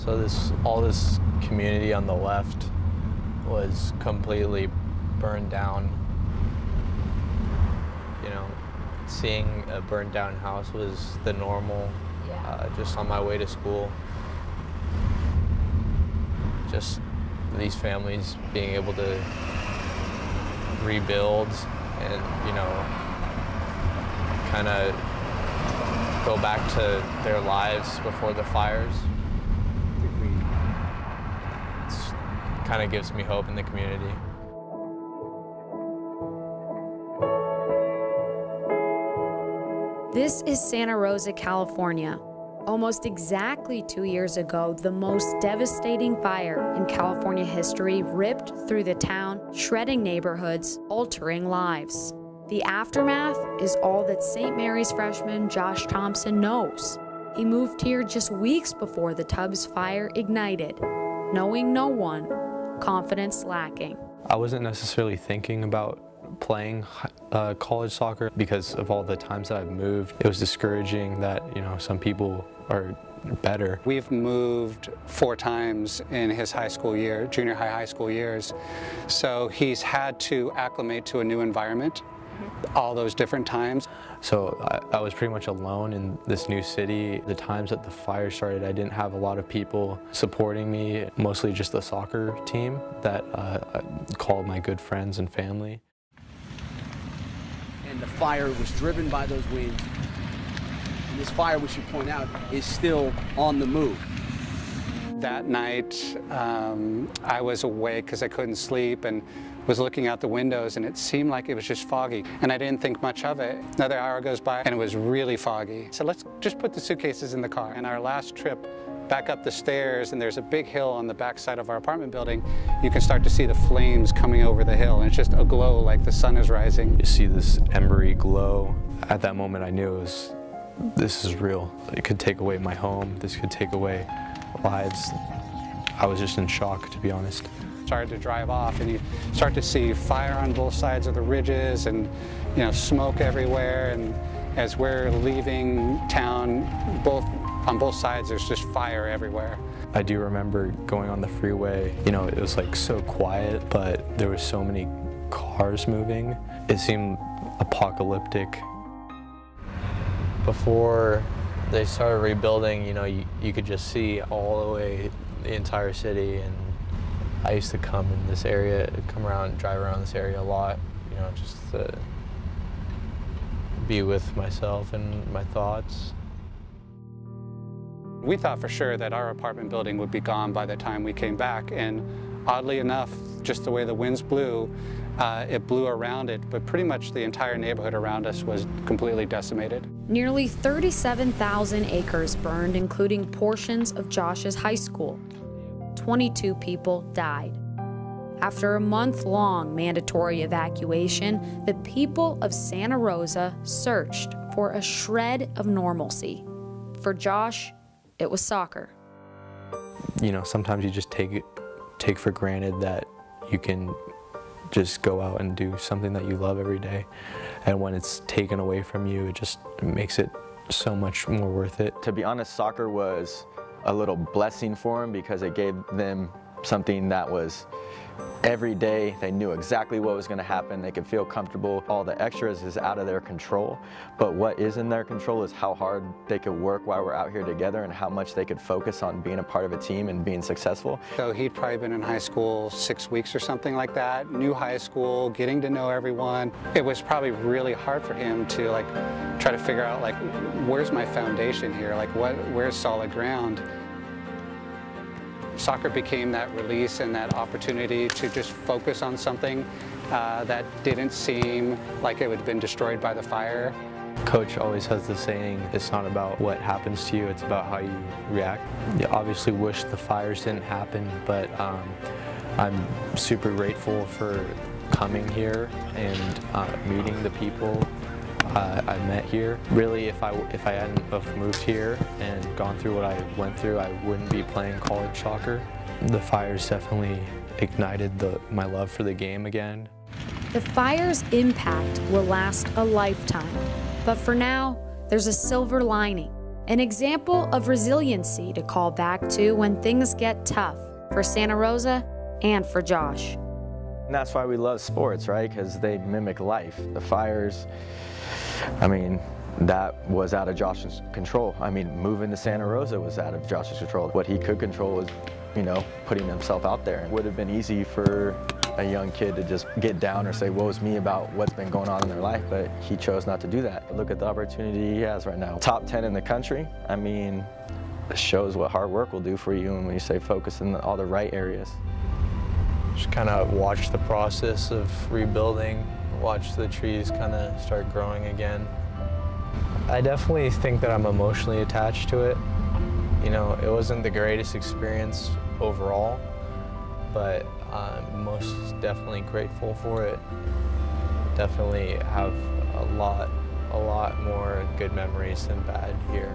So all this community on the left was completely burned down. You know, seeing a burned down house was the normal, just on my way to school. Just these families being able to rebuild and, you know, kind of go back to their lives before the fires. It kind of gives me hope in the community. This is Santa Rosa, California. Almost exactly 2 years ago, the most devastating fire in California history ripped through the town, shredding neighborhoods, altering lives. The aftermath is all that St. Mary's freshman Josh Thompson knows. He moved here just weeks before the Tubbs fire ignited, knowing no one, confidence lacking. I wasn't necessarily thinking about playing college soccer because of all the times that I've moved. It was discouraging that, you know, some people are better. We've moved 4 times in his high school year, junior high school years. So he's had to acclimate to a new environment all those different times. So I was pretty much alone in this new city. The times that the fire started, I didn't have a lot of people supporting me, mostly just the soccer team that I called my good friends and family. And the fire was driven by those winds. And this fire, we should point out, is still on the move. That night, I was awake because I couldn't sleep and was looking out the windows, and it seemed like it was just foggy. And I didn't think much of it. Another hour goes by, and it was really foggy. So let's just put the suitcases in the car. And our last trip back up the stairs, and there's a big hill on the back side of our apartment building. You can start to see the flames coming over the hill, and it's just aglow like the sun is rising. You see this embery glow. At that moment, I knew this is real. It could take away my home. This could take away lives. I was just in shock, to be honest. Started to drive off, and you start to see fire on both sides of the ridges, and, you know, smoke everywhere. And as we're leaving town, on both sides, there's just fire everywhere. I do remember going on the freeway. You know, it was like so quiet, but there were so many cars moving. It seemed apocalyptic. Before they started rebuilding, you know, you could just see all the way the entire city. And I used to come in this area, drive around this area a lot, you know, just to be with myself and my thoughts. We thought for sure that our apartment building would be gone by the time we came back, and oddly enough, just the way the winds blew, it blew around it, but pretty much the entire neighborhood around us was completely decimated. Nearly 37,000 acres burned, including portions of Josh's high school. 22 people died. After a month-long mandatory evacuation, the people of Santa Rosa searched for a shred of normalcy. For Josh, it was soccer. You know, sometimes you just take for granted that you can just go out and do something that you love every day. And when it's taken away from you, it makes it so much more worth it. To be honest, soccer was a little blessing for them because it gave them something that was every day. They knew exactly what was going to happen. They could feel comfortable. All the extras is out of their control, but what is in their control is how hard they could work while we're out here together and how much they could focus on being a part of a team and being successful. So he'd probably been in high school 6 weeks or something like that, new high school, getting to know everyone. It was probably really hard for him to try to figure out where's my foundation here? Where's solid ground? Soccer became that release and that opportunity to just focus on something that didn't seem like it had been destroyed by the fire. Coach always has the saying, it's not about what happens to you, it's about how you react. You obviously wish the fires didn't happen, but I'm super grateful for coming here and meeting the people I met here. Really, if I hadn't have moved here and gone through what I went through, I wouldn't be playing college soccer. The fires definitely ignited my love for the game again. The fire's impact will last a lifetime, but for now, there's a silver lining. An example of resiliency to call back to when things get tough for Santa Rosa and for Josh. And that's why we love sports, right? Because they mimic life. The fires, I mean, that was out of Josh's control. I mean, moving to Santa Rosa was out of Josh's control. What he could control was, you know, putting himself out there. It would have been easy for a young kid to just get down or say, woe's me about what's been going on in their life, but he chose not to do that. Look at the opportunity he has right now. Top 10 in the country. I mean, it shows what hard work will do for you and when you stay focused in all the right areas. Just kind of watch the process of rebuilding, watch the trees kind of start growing again. I definitely think that I'm emotionally attached to it. You know, it wasn't the greatest experience overall, but I'm most definitely grateful for it. Definitely have a lot more good memories than bad here.